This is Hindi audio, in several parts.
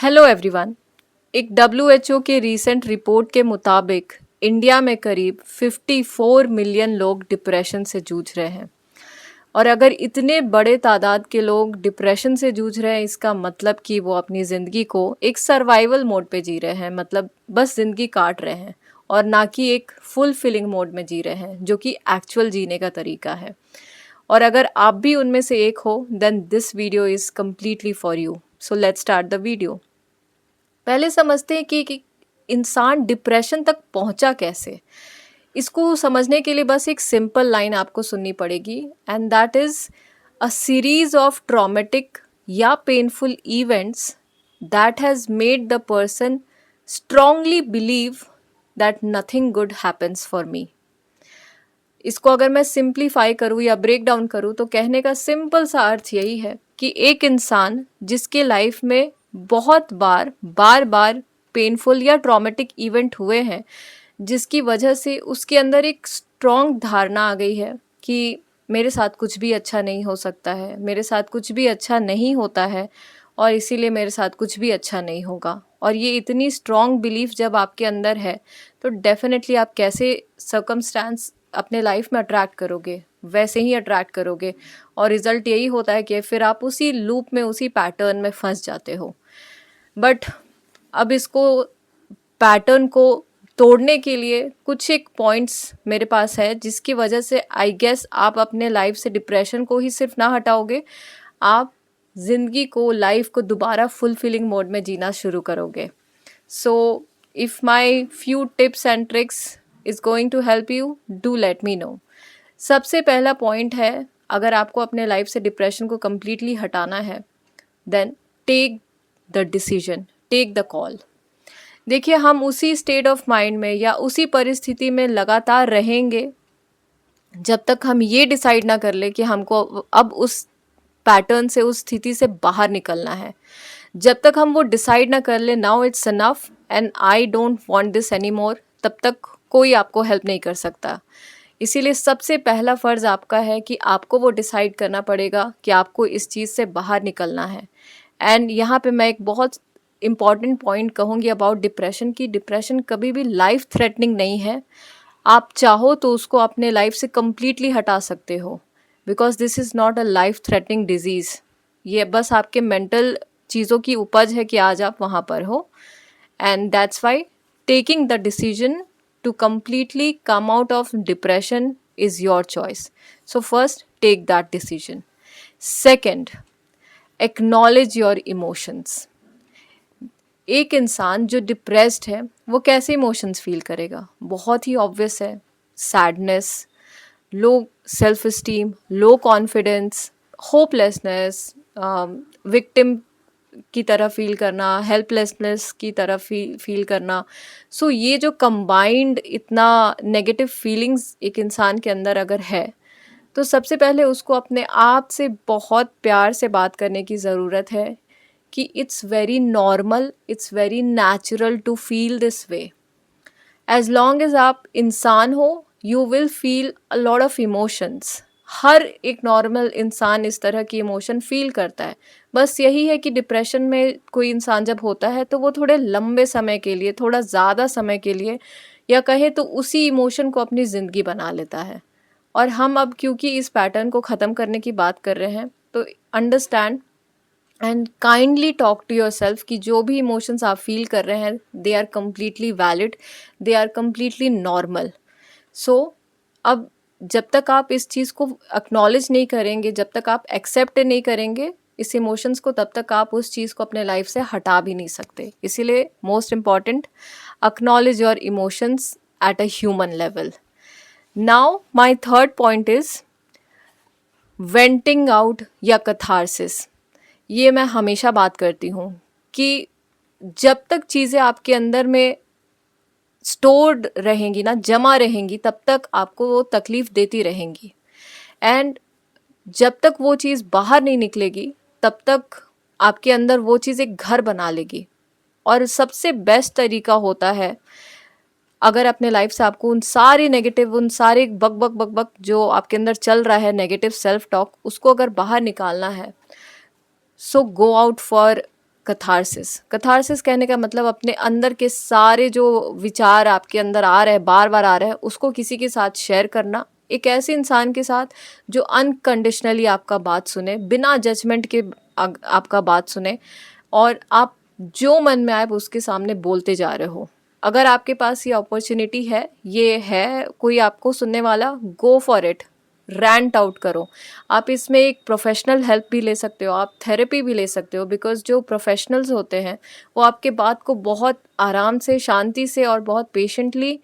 Hello everyone. एक डब्ल्यूएचओ के रीसेंट रिपोर्ट के मुताबिक इंडिया में करीब 54 मिलियन लोग डिप्रेशन से जूझ रहे हैं। और अगर इतने बड़े तादाद के लोग डिप्रेशन से जूझ रहे हैं, इसका मतलब कि वो अपनी ज़िंदगी को एक सर्वाइवल मोड पे जी रहे हैं, मतलब बस ज़िंदगी काट रहे हैं और ना कि एक फुलफिलिंग मोड में जी रहे हैं, जो कि एक्चुअल जीने का तरीका है। और अगर आप भी उनमें से एक हो, then this video is completely for you. So let's start the video. पहले समझते हैं कि इंसान डिप्रेशन तक पहुंचा कैसे। इसको समझने के लिए बस एक सिंपल लाइन आपको सुननी पड़ेगी, and that is a series of traumatic या painful events that has made the person strongly believe that nothing good happens for me. इसको अगर मैं सिंप्लीफाई करूँ या ब्रेक डाउन करूँ तो कहने का सिंपल सा अर्थ यही है कि एक इंसान जिसके लाइफ में बहुत बार बार पेनफुल या ट्रॉमेटिक इवेंट हुए हैं, जिसकी वजह से उसके अंदर एक स्ट्रॉन्ग धारणा आ गई है कि मेरे साथ कुछ भी अच्छा नहीं हो सकता है, मेरे साथ कुछ भी अच्छा नहीं होता है और इसीलिए मेरे साथ कुछ भी अच्छा नहीं होगा। और ये इतनी स्ट्रॉन्ग बिलीफ जब आपके अंदर है तो डेफिनेटली आप कैसे सर्कमस्टांस अपने लाइफ में अट्रैक्ट करोगे, वैसे ही अट्रैक्ट करोगे। और रिजल्ट यही होता है कि फिर आप उसी लूप में, उसी पैटर्न में फंस जाते हो। बट अब इसको, पैटर्न को तोड़ने के लिए कुछ एक पॉइंट्स मेरे पास है, जिसकी वजह से आई गेस आप अपने लाइफ से डिप्रेशन को ही सिर्फ ना हटाओगे, आप ज़िंदगी को, लाइफ को दोबारा फुलफिलिंग मोड में जीना शुरू करोगे। So if my few tips and tricks is going to help you, do let me know. सबसे पहला पॉइंट है, अगर आपको अपने लाइफ से डिप्रेशन को कम्प्लीटली हटाना है, then take the decision, take the call. देखिए, हम उसी स्टेट ऑफ माइंड में या उसी परिस्थिति में लगातार रहेंगे जब तक हम ये डिसाइड ना कर ले कि हमको अब उस पैटर्न से, उस स्थिति से बाहर निकलना है। जब तक हम वो डिसाइड ना कर ले, now it's enough and I don't want this any more, तब तक कोई आपको हेल्प नहीं कर सकता। इसीलिए सबसे पहला फ़र्ज़ आपका है कि आपको वो डिसाइड करना पड़ेगा कि आपको इस चीज़ से बाहर निकलना है। एंड यहाँ पे मैं एक बहुत इम्पॉर्टेंट पॉइंट कहूँगी अबाउट डिप्रेशन, की डिप्रेशन कभी भी लाइफ थ्रेटनिंग नहीं है। आप चाहो तो उसको अपने लाइफ से कम्प्लीटली हटा सकते हो, because this is not a life threatening disease. ये बस आपके मेंटल चीज़ों की उपज है कि आज आप वहाँ पर हो। And that's why taking the decision to completely come out of depression is your choice. So first, take that decision. Second, acknowledge your emotions. एक इंसान जो डिप्रेस्ड है वो कैसे इमोशंस फील करेगा? बहुत ही ऑब्वियस है, sadness, low self esteem, low confidence, hopelessness, victim की तरह फील करना, हेल्पलेसनेस की तरह फील करना। सो ये जो कंबाइंड इतना नेगेटिव फीलिंग्स एक इंसान के अंदर अगर है, तो सबसे पहले उसको अपने आप से बहुत प्यार से बात करने की ज़रूरत है कि it's very normal, it's very natural to feel this way. As long as आप इंसान हो, you will feel a lot of emotions. हर एक नॉर्मल इंसान इस तरह की इमोशन फील करता है। बस यही है कि डिप्रेशन में कोई इंसान जब होता है तो वो थोड़े लंबे समय के लिए, थोड़ा ज़्यादा समय के लिए, या कहे तो उसी इमोशन को अपनी ज़िंदगी बना लेता है। और हम अब क्योंकि इस पैटर्न को ख़त्म करने की बात कर रहे हैं, तो understand and kindly talk to yourself कि जो भी इमोशंस आप फील कर रहे हैं, they are completely valid, they are completely normal. So अब जब तक आप इस चीज़ को एक्नॉलेज नहीं करेंगे, जब तक आप एक्सेप्ट नहीं करेंगे इस इमोशंस को, तब तक आप उस चीज़ को अपने लाइफ से हटा भी नहीं सकते। इसीलिए most important, acknowledge your emotions at a human level. Now my third point is venting out या कथारसिस। ये मैं हमेशा बात करती हूँ कि जब तक चीज़ें आपके अंदर में स्टोर्ड रहेंगी ना, जमा रहेंगी, तब तक आपको वो तकलीफ़ देती रहेंगी। एंड जब तक वो चीज़ बाहर नहीं निकलेगी, तब तक आपके अंदर वो चीज़ एक घर बना लेगी। और सबसे बेस्ट तरीका होता है, अगर अपने लाइफ से आपको उन सारे नेगेटिव, उन सारे बक बक बक बक जो आपके अंदर चल रहा है, नेगेटिव सेल्फ टॉक, उसको अगर बाहर निकालना है, सो गो आउट फॉर कथारसिस कहने का मतलब अपने अंदर के सारे जो विचार आपके अंदर आ रहे हैं, बार बार आ रहे हैं, उसको किसी के साथ शेयर करना, एक ऐसे इंसान के साथ जो अनकंडीशनली आपका बात सुने, बिना जजमेंट के आपका बात सुने, और आप जो मन में आए वो उसके सामने बोलते जा रहे हो। अगर आपके पास ये अपॉर्चुनिटी है, ये है कोई आपको सुनने वाला, go for it, rant out करो। आप इसमें एक प्रोफेशनल हेल्प भी ले सकते हो, आप थेरेपी भी ले सकते हो, बिकॉज जो प्रोफेशनल्स होते हैं वो आपके बात को बहुत आराम से, शांति से और बहुत पेशेंटली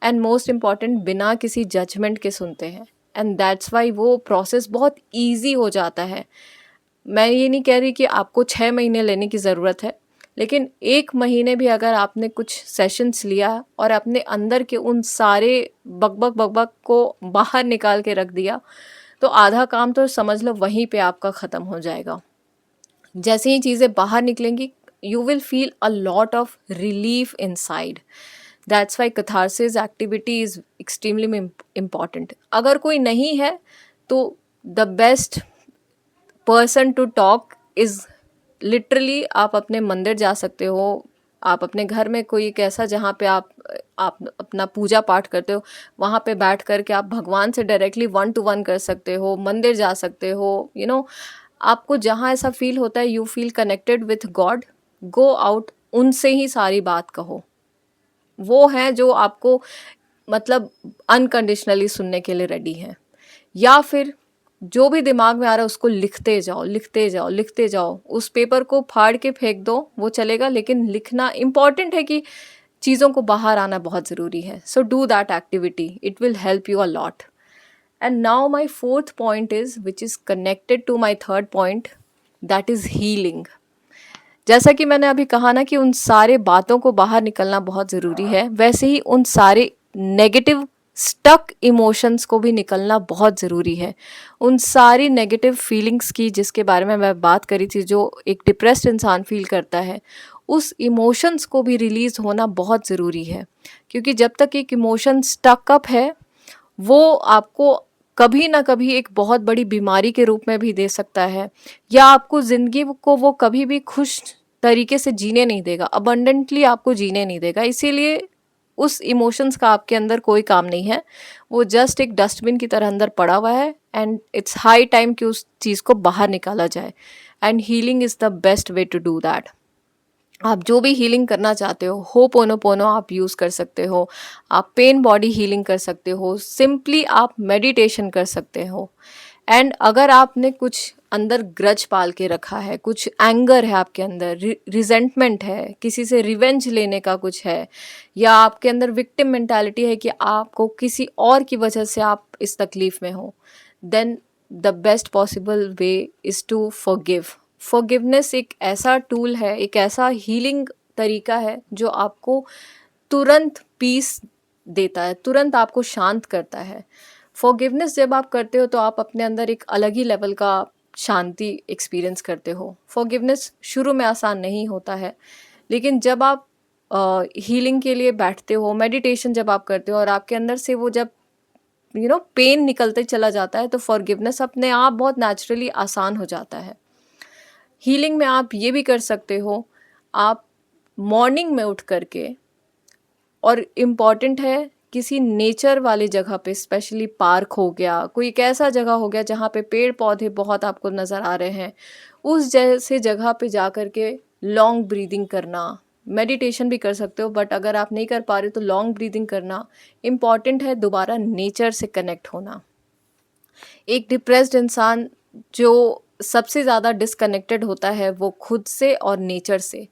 एंड मोस्ट इम्पॉर्टेंट बिना किसी जजमेंट के सुनते हैं, एंड दैट्स वाई वो प्रोसेस बहुत ईजी हो जाता है। मैं ये नहीं कह रही कि आपको 6 महीने लेने की ज़रूरत है, लेकिन 1 महीने भी अगर आपने कुछ सेशंस लिया और अपने अंदर के उन सारे बकबक बकबक को बाहर निकाल के रख दिया, तो आधा काम तो समझ लो वहीं पे आपका ख़त्म हो जाएगा। जैसे ही चीज़ें बाहर निकलेंगी, you will feel a lot of relief inside. That's why catharsis activity is extremely important. अगर कोई नहीं है तो the best person to talk is literally, आप अपने मंदिर जा सकते हो, आप अपने घर में कोई एक ऐसा जहाँ पे आप अपना पूजा पाठ करते हो, वहाँ पे बैठ कर के आप भगवान से डायरेक्टली 1 to 1 कर सकते हो, मंदिर जा सकते हो, आपको जहाँ ऐसा फील होता है you feel connected with God, go out, उनसे ही सारी बात कहो। वो हैं जो आपको मतलब अनकंडीशनली सुनने के लिए रेडी हैं। या फिर जो भी दिमाग में आ रहा है उसको लिखते जाओ, लिखते जाओ, लिखते जाओ। उस पेपर को फाड़ के फेंक दो, वो चलेगा, लेकिन लिखना इम्पॉर्टेंट है कि चीज़ों को बाहर आना बहुत ज़रूरी है। So do that activity, it will help you a lot. And now my fourth point is which is connected to my third point, that is healing. जैसा कि मैंने अभी कहा ना कि उन सारे बातों को बाहर निकलना बहुत ज़रूरी है, वैसे ही उन सारे नेगेटिव स्टक इमोशंस को भी निकलना बहुत ज़रूरी है। उन सारी नेगेटिव फीलिंग्स की जिसके बारे में मैं बात करी थी, जो एक डिप्रेस्ड इंसान फील करता है, उस इमोशंस को भी रिलीज़ होना बहुत ज़रूरी है। क्योंकि जब तक एक इमोशन स्टक अप है, वो आपको कभी ना कभी एक बहुत बड़ी बीमारी के रूप में भी दे सकता है, या आपको ज़िंदगी को वो कभी भी खुश तरीके से जीने नहीं देगा, अबंडेंटली आपको जीने नहीं देगा। इसीलिए उस इमोशंस का आपके अंदर कोई काम नहीं है, वो जस्ट एक डस्टबिन की तरह अंदर पड़ा हुआ है, एंड इट्स हाई टाइम कि उस चीज़ को बाहर निकाला जाए। And healing is the best way to do that. आप जो भी हीलिंग करना चाहते हो, होपोनोपोनो आप यूज़ कर सकते हो, आप पेन बॉडी हीलिंग कर सकते हो, सिंपली आप मेडिटेशन कर सकते हो। एंड अगर आपने कुछ अंदर ग्रज पाल के रखा है, कुछ एंगर है आपके अंदर, रिजेंटमेंट है, किसी से रिवेंज लेने का कुछ है, या आपके अंदर विक्टिम मेंटालिटी है कि आपको किसी और की वजह से आप इस तकलीफ़ में हो, then the best possible way is to forgive. Forgiveness एक ऐसा टूल है, एक ऐसा हीलिंग तरीका है जो आपको तुरंत पीस देता है, तुरंत आपको शांत करता है। फॉरगिवनेस जब आप करते हो तो आप अपने अंदर एक अलग ही लेवल का शांति एक्सपीरियंस करते हो। फॉरगिवनेस शुरू में आसान नहीं होता है, लेकिन जब आप हीलिंग के लिए बैठते हो, मेडिटेशन जब आप करते हो और आपके अंदर से वो जब पेन निकलते चला जाता है, तो फॉरगिवनेस अपने आप बहुत नेचुरली आसान हो जाता है। हीलिंग में आप ये भी कर सकते हो, आप मॉर्निंग में उठ करके, और इम्पॉर्टेंट है किसी नेचर वाली जगह पे, स्पेशली पार्क हो गया, कोई एक ऐसा जगह हो गया जहाँ पे पेड़ पौधे बहुत आपको नज़र आ रहे हैं, उस जैसे जगह पे जा कर के लॉन्ग ब्रीदिंग करना। मेडिटेशन भी कर सकते हो, बट अगर आप नहीं कर पा रहे तो लॉन्ग ब्रीदिंग करना इम्पॉर्टेंट है। दोबारा नेचर से कनेक्ट होना। एक डिप्रेस्ड इंसान जो सबसे ज़्यादा डिस्कनेक्टेड होता है वो खुद से और नेचर से।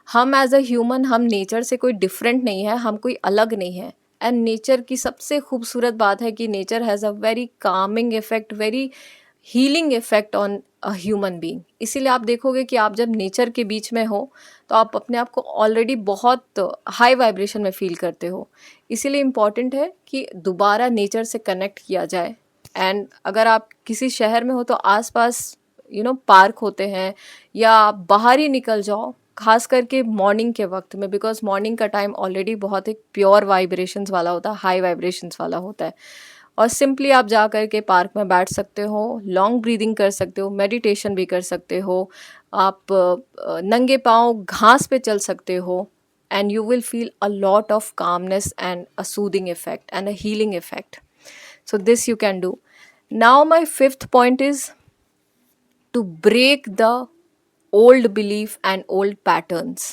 हम एज अ ह्यूमन, हम नेचर से कोई डिफरेंट नहीं है, हम कोई अलग नहीं है। एंड नेचर की सबसे खूबसूरत बात है कि nature has a very Kameng effect, very healing effect on a human being. इसीलिए आप देखोगे कि आप जब नेचर के बीच में हो तो आप अपने आप को ऑलरेडी बहुत हाई वाइब्रेशन में फील करते हो। इसीलिए इम्पॉर्टेंट है कि दोबारा नेचर से कनेक्ट किया जाए। एंड अगर आप किसी शहर में हो तो आसपास पार्क होते हैं, या आप बाहर ही निकल जाओ, खास करके मॉर्निंग के वक्त में, बिकॉज मॉर्निंग का टाइम ऑलरेडी बहुत एक प्योर वाइब्रेशंस वाला होता है, हाई वाइब्रेशंस वाला होता है। और सिंपली आप जा कर के पार्क में बैठ सकते हो, लॉन्ग ब्रीदिंग कर सकते हो, मेडिटेशन भी कर सकते हो, आप नंगे पाँव घास पे चल सकते हो, and you will feel a lot of calmness and a soothing effect and a healing effect. So this you can do. Now my fifth point is to break the old belief and old patterns.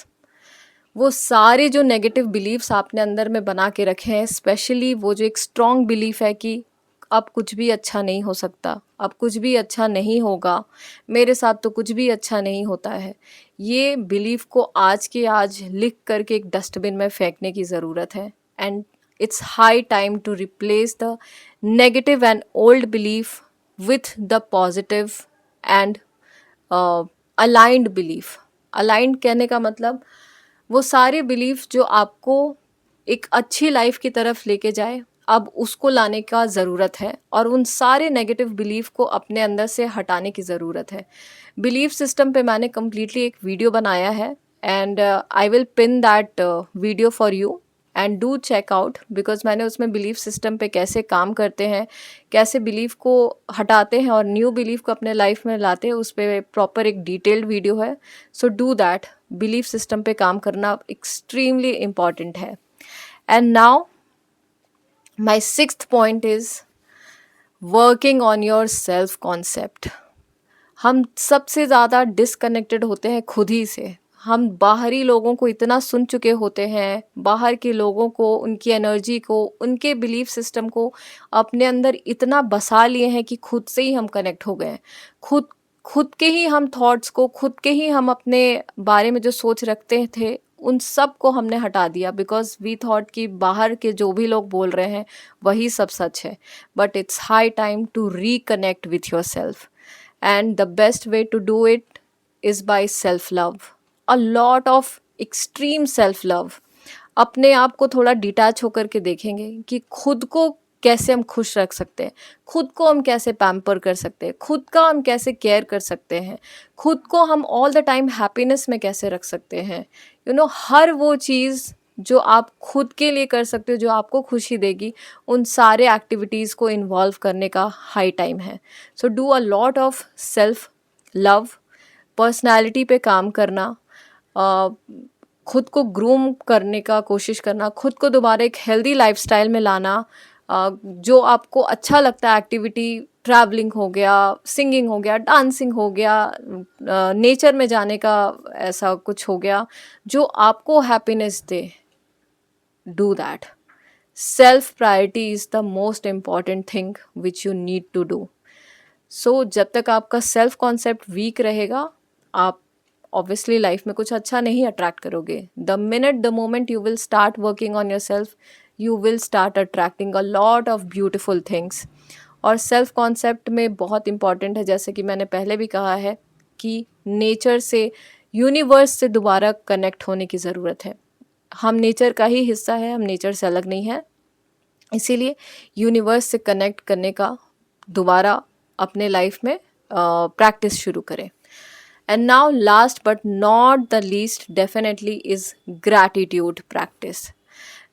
वो सारे जो नेगेटिव बिलीव्स आपने अंदर में बना के रखे हैं, स्पेशली वो जो एक स्ट्रॉन्ग बिलीफ है कि अब कुछ भी अच्छा नहीं हो सकता, अब कुछ भी अच्छा नहीं होगा, मेरे साथ तो कुछ भी अच्छा नहीं होता है, ये बिलीफ को आज के आज लिख करके एक डस्टबिन में फेंकने की ज़रूरत है. And it's high time to replace the negative and old belief with the positive and aligned belief. Aligned कहने का मतलब वो सारे बिलीफ जो आपको एक अच्छी लाइफ की तरफ लेके जाए, अब उसको लाने का ज़रूरत है और उन सारे नेगेटिव बिलीफ को अपने अंदर से हटाने की ज़रूरत है. बिलीफ सिस्टम पे मैंने कम्प्लीटली एक वीडियो बनाया है, and I will pin that video for you and do check out, because मैंने उसमें बिलीफ सिस्टम पे कैसे काम करते हैं, कैसे बिलीफ को हटाते हैं और न्यू बिलीफ को अपने लाइफ में लाते हैं, उस पर प्रॉपर एक डिटेल्ड वीडियो है. So do that. Belief system पे काम करना एक्सट्रीमली इम्पॉर्टेंट है. And now my sixth point is working on your self concept. हम सबसे ज़्यादा डिसकनेक्टेड होते हैं खुद ही से. हम बाहरी लोगों को इतना सुन चुके होते हैं, बाहर के लोगों को, उनकी एनर्जी को, उनके बिलीफ सिस्टम को अपने अंदर इतना बसा लिए हैं कि खुद से ही हम कनेक्ट हो गए हैं. खुद खुद के ही हम थॉट्स को, खुद के ही हम अपने बारे में जो सोच रखते थे, उन सब को हमने हटा दिया, बिकॉज वी थॉट कि बाहर के जो भी लोग बोल रहे हैं वही सब सच है. But it's high time to reconnect with your self, and the best way to do it is by self love. A lot of extreme self love. अपने आप को थोड़ा डिटैच होकर के देखेंगे कि खुद को कैसे हम खुश रख सकते हैं, खुद को हम कैसे पैम्पर कर सकते हैं, खुद का हम कैसे केयर कर सकते हैं, खुद को हम ऑल द टाइम हैप्पीनेस में कैसे रख सकते हैं. हर वो चीज़ जो आप खुद के लिए कर सकते हो, जो आपको खुशी देगी, उन सारे एक्टिविटीज़ को इन्वॉल्व करने का हाई टाइम है. So do a lot of self love. Personality पे काम करना, खुद को ग्रूम करने का कोशिश करना, खुद को दोबारा एक हेल्दी लाइफस्टाइल में लाना. जो आपको अच्छा लगता है एक्टिविटी, ट्रैवलिंग हो गया, सिंगिंग हो गया, डांसिंग हो गया, नेचर में जाने का ऐसा कुछ हो गया जो आपको happiness they, do that. Self priority is the most important thing which you need to do. So जब तक आपका सेल्फ कॉन्सेप्ट वीक रहेगा, आप ऑब्वियसली लाइफ में कुछ अच्छा नहीं अट्रैक्ट करोगे. The minute the moment you will start working on your self, you will start attracting a lot of beautiful things. और सेल्फ कॉन्सेप्ट में बहुत इंपॉर्टेंट है, जैसे कि मैंने पहले भी कहा है, कि नेचर से, यूनिवर्स से दोबारा कनेक्ट होने की ज़रूरत है. हम नेचर का ही हिस्सा है, हम नेचर से अलग नहीं है. इसीलिए यूनिवर्स से कनेक्ट करने का दोबारा अपने लाइफ में प्रैक्टिस शुरू करें. And now last but not the least definitely is gratitude practice.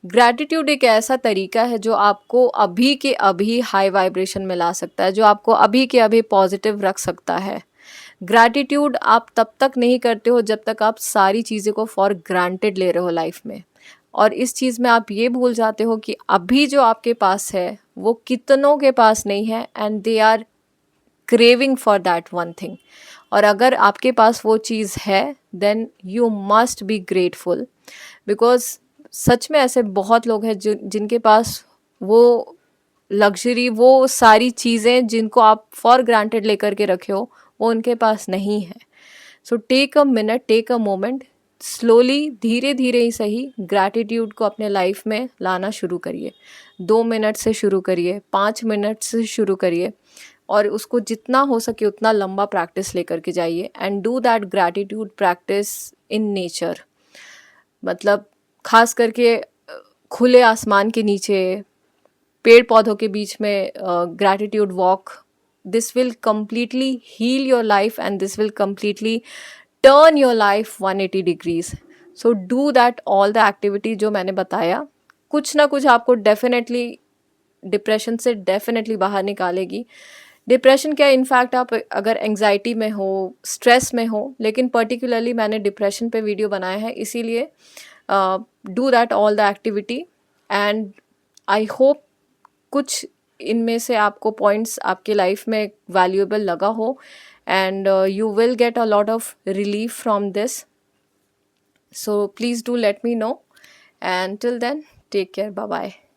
Gratitude एक ऐसा तरीका है जो आपको अभी के अभी हाई वाइब्रेशन में ला सकता है, जो आपको अभी के अभी पॉजिटिव रख सकता है. ग्रैटिट्यूड आप तब तक नहीं करते हो जब तक आप सारी चीज़ें को फॉर ग्रांटेड ले रहे हो लाइफ में, और इस चीज़ में आप ये भूल जाते हो कि अभी जो आपके पास है वो कितनों के पास नहीं है, and they are craving for that one thing. और अगर आपके पास वो चीज़ है, then you must be grateful, because सच में ऐसे बहुत लोग हैं जिनके पास वो लग्जरी, वो सारी चीज़ें जिनको आप फॉर ग्रांटेड लेकर के रखे हो, वो उनके पास नहीं है. So take a minute, take a moment, slowly, धीरे धीरे ही सही, ग्रैटिट्यूड को अपने लाइफ में लाना शुरू करिए. 2 मिनट से शुरू करिए, 5 मिनट से शुरू करिए, और उसको जितना हो सके उतना लंबा प्रैक्टिस लेकर के जाइए. And do that gratitude practice in nature. मतलब खास करके खुले आसमान के नीचे, पेड़ पौधों के बीच में gratitude walk. This will completely heal your life and this will completely turn your life 180 degrees. So do that, all the activity जो मैंने बताया, कुछ ना कुछ आपको डेफिनेटली डिप्रेशन से डेफिनेटली बाहर निकालेगी. डिप्रेशन क्या, इनफैक्ट आप अगर एंजाइटी में हो, स्ट्रेस में हो, लेकिन पर्टिकुलरली मैंने डिप्रेशन पे वीडियो बनाया है, इसीलिए do that all the activity and I hope कुछ इनमें से आपको पॉइंट्स आपके लाइफ में वैल्यूएबल लगा हो and you will get a lot of relief from this. So please do let me know, and till then, take care. Bye bye.